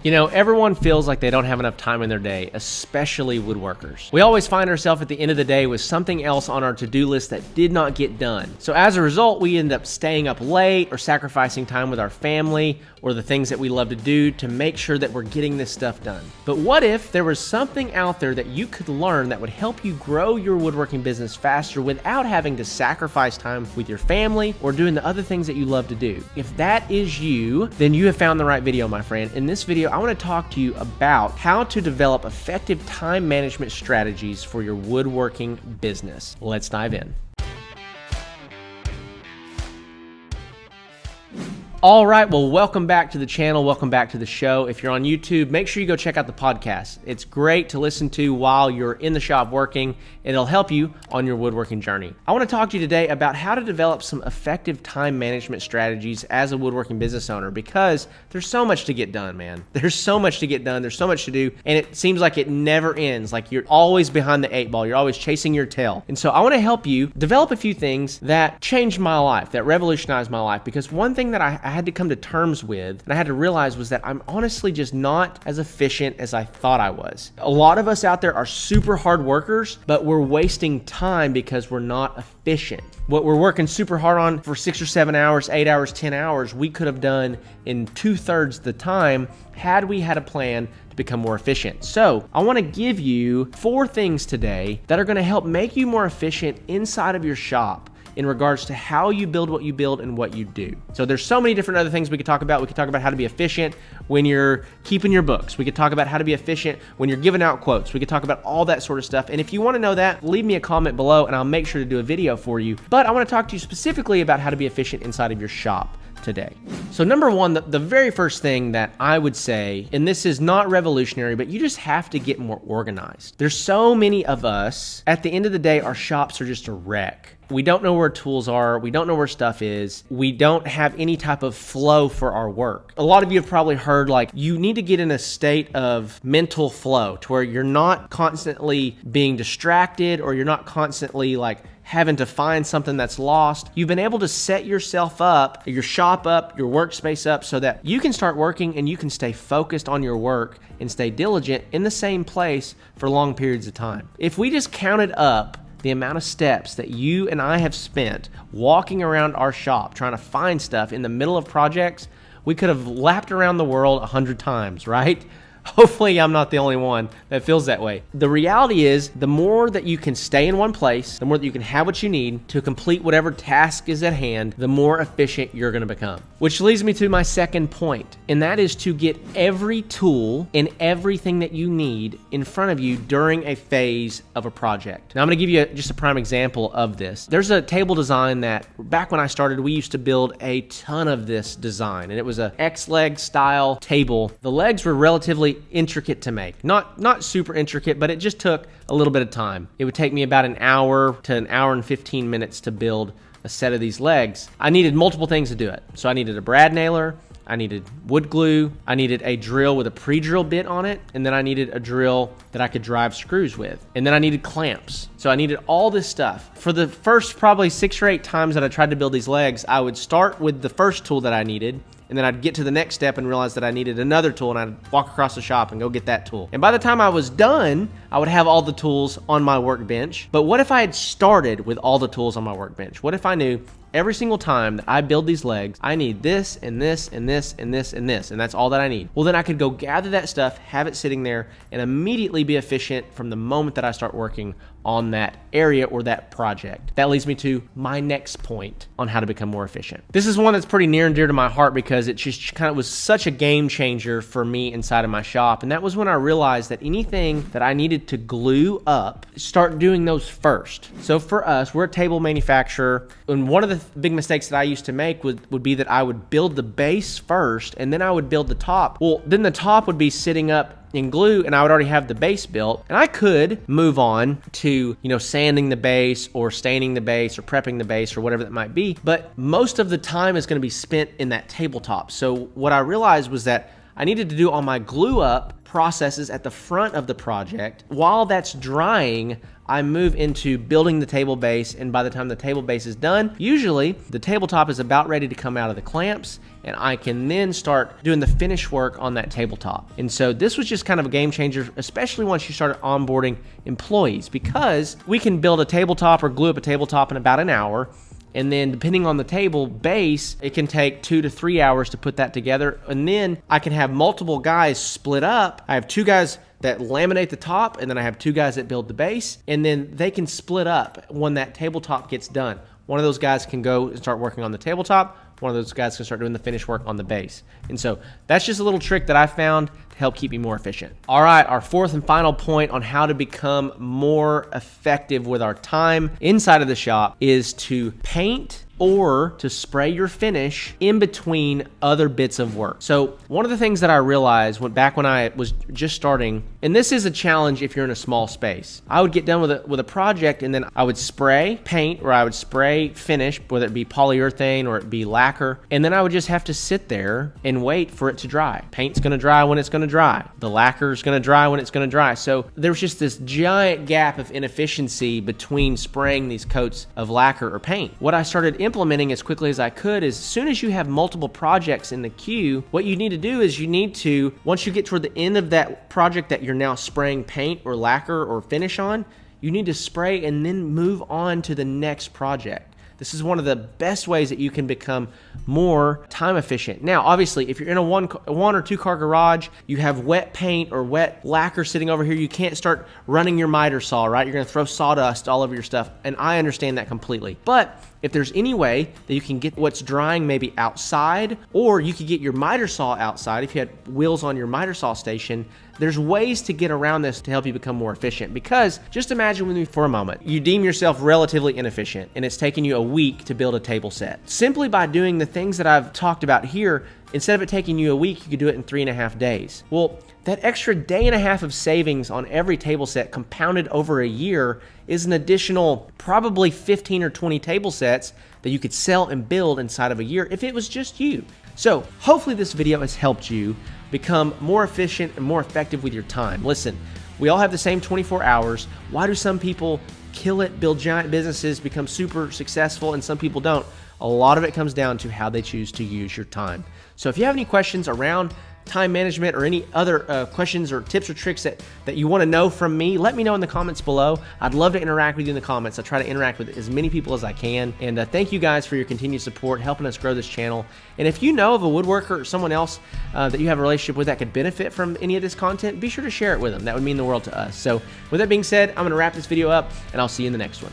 You know, everyone feels like they don't have enough time in their day, especially woodworkers. We always find ourselves at the end of the day with something else on our to-do list that did not get done. So as a result, we end up staying up late or sacrificing time with our family or the things that we love to do to make sure that we're getting this stuff done. But what if there was something out there that you could learn that would help you grow your woodworking business faster without having to sacrifice time with your family or doing the other things that you love to do? If that is you, then you have found the right video, my friend. In this video, I want to talk to you about how to develop effective time management strategies for your woodworking business. Let's dive in. All right, well, welcome back to the channel. Welcome back to the show. If you're on YouTube, make sure you go check out the podcast. It's great to listen to while you're in the shop working. It'll help you on your woodworking journey. I want to talk to you today about how to develop some effective time management strategies as a woodworking business owner, because there's so much to get done, man. There's so much to get done. There's so much to do, and it seems like it never ends. Like you're always behind the eight ball. You're always chasing your tail. And so I want to help you develop a few things that changed my life, that revolutionized my life, because one thing that I had to come to terms with and I had to realize was that I'm honestly just not as efficient as I thought I was. A lot of us out there are super hard workers, but we're wasting time because we're not efficient. What we're working super hard on for 6 or 7 hours, 8 hours, 10 hours, we could have done in 2/3 the time had we had a plan to become more efficient. So I want to give you 4 things today that are going to help make you more efficient inside of your shop in regards to how you build what you build and what you do. So there's so many different other things we could talk about. We could talk about how to be efficient when you're keeping your books. We could talk about how to be efficient when you're giving out quotes. We could talk about all that sort of stuff. And if you want to know that, leave me a comment below and I'll make sure to do a video for you. But I want to talk to you specifically about how to be efficient inside of your shop today. So number one, the very first thing that I would say, and this is not revolutionary, but you just have to get more organized. There's so many of us, at the end of the day, our shops are just a wreck. We don't know where tools are. We don't know where stuff is. We don't have any type of flow for our work. A lot of you have probably heard, like, you need to get in a state of mental flow to where you're not constantly being distracted or you're not constantly like having to find something that's lost. You've been able to set yourself up, your shop up, your workspace up so that you can start working and you can stay focused on your work and stay diligent in the same place for long periods of time. If we just counted up the amount of steps that you and I have spent walking around our shop trying to find stuff in the middle of projects, we could have lapped around the world 100 times, right? Hopefully I'm not the only one that feels that way. The reality is, the more that you can stay in one place, the more that you can have what you need to complete whatever task is at hand, the more efficient you're gonna become. Which leads me to my second point, and that is to get every tool and everything that you need in front of you during a phase of a project. Now I'm gonna give you just a prime example of this. There's a table design that back when I started, we used to build a ton of this design, and it was a X-leg style table. The legs were relatively intricate to make. Not super intricate, but it just took a little bit of time. It would take me about an hour to an hour and 15 minutes to build a set of these legs. I needed multiple things to do it. So I needed a brad nailer, I needed wood glue, I needed a drill with a pre-drill bit on it, and then I needed a drill that I could drive screws with. And then I needed clamps. So I needed all this stuff. For the first probably 6 or 8 times that I tried to build these legs, I would start with the first tool that I needed, and then I'd get to the next step and realize that I needed another tool, and I'd walk across the shop and go get that tool. And by the time I was done, I would have all the tools on my workbench. But what if I had started with all the tools on my workbench? What if I knew every single time that I build these legs, I need this and this and this and this and this, and that's all that I need? Well, then I could go gather that stuff, have it sitting there, and immediately be efficient from the moment that I start working on that area or that project. That leads me to my next point on how to become more efficient. This is one that's pretty near and dear to my heart because it just kind of was such a game changer for me inside of my shop. And that was when I realized that anything that I needed to glue up, start doing those first. So for us, we're a table manufacturer, and one of the big mistakes that I used to make would be that I would build the base first and then I would build the top. Well, then the top would be sitting up in glue and I would already have the base built, and I could move on to, sanding the base or staining the base or prepping the base or whatever that might be. But most of the time is going to be spent in that tabletop. So what I realized was that I needed to do all my glue up processes at the front of the project. While that's drying, I move into building the table base, and by the time the table base is done, usually the tabletop is about ready to come out of the clamps, and I can then start doing the finish work on that tabletop. And so this was just kind of a game changer, especially once you started onboarding employees, because we can build a tabletop or glue up a tabletop in about an hour. And then depending on the table base, it can take 2 to 3 hours to put that together. And then I can have multiple guys split up. I have 2 guys that laminate the top, and then I have 2 guys that build the base. And then they can split up when that tabletop gets done. One of those guys can go and start working on the tabletop. One of those guys can start doing the finish work on the base. And so that's just a little trick that I found to help keep me more efficient. All right, our fourth and final point on how to become more effective with our time inside of the shop is to paint or to spray your finish in between other bits of work. So one of the things that I realized back when I was just starting, and this is a challenge if you're in a small space, I would get done with a project, and then I would spray paint, or I would spray finish, whether it be polyurethane or it be lacquer, and then I would just have to sit there and wait for it to dry. Paint's gonna dry when it's gonna dry. The lacquer's gonna dry when it's gonna dry. So there's just this giant gap of inefficiency between spraying these coats of lacquer or paint. What I started implementing as quickly as I could is, as soon as you have multiple projects in the queue, what you need to do is you need to, once you get toward the end of that project that you're now spraying paint or lacquer or finish on, you need to spray and then move on to the next project. This is one of the best ways that you can become more time efficient. Now, obviously, if you're in a one or two car garage, you have wet paint or wet lacquer sitting over here, you can't start running your miter saw, right? You're gonna throw sawdust all over your stuff, and I understand that completely. But if there's any way that you can get what's drying maybe outside, or you could get your miter saw outside, if you had wheels on your miter saw station, there's ways to get around this to help you become more efficient. Because just imagine with me for a moment, you deem yourself relatively inefficient and it's taken you a week to build a table set. Simply by doing the things that I've talked about here, instead of it taking you a week, you could do it in 3.5 days. Well, that extra day and a half of savings on every table set compounded over a year is an additional probably 15 or 20 table sets that you could sell and build inside of a year if it was just you. So hopefully this video has helped you become more efficient and more effective with your time. Listen, we all have the same 24 hours. Why do some people kill it, build giant businesses, become super successful, and some people don't? A lot of it comes down to how they choose to use your time. So if you have any questions around time management or any other questions or tips or tricks that you want to know from me, let me know in the comments below. I'd love to interact with you in the comments. I try to interact with as many people as I can. And thank you guys for your continued support, helping us grow this channel. And if you know of a woodworker or someone else that you have a relationship with that could benefit from any of this content, be sure to share it with them. That would mean the world to us. So with that being said, I'm going to wrap this video up, and I'll see you in the next one.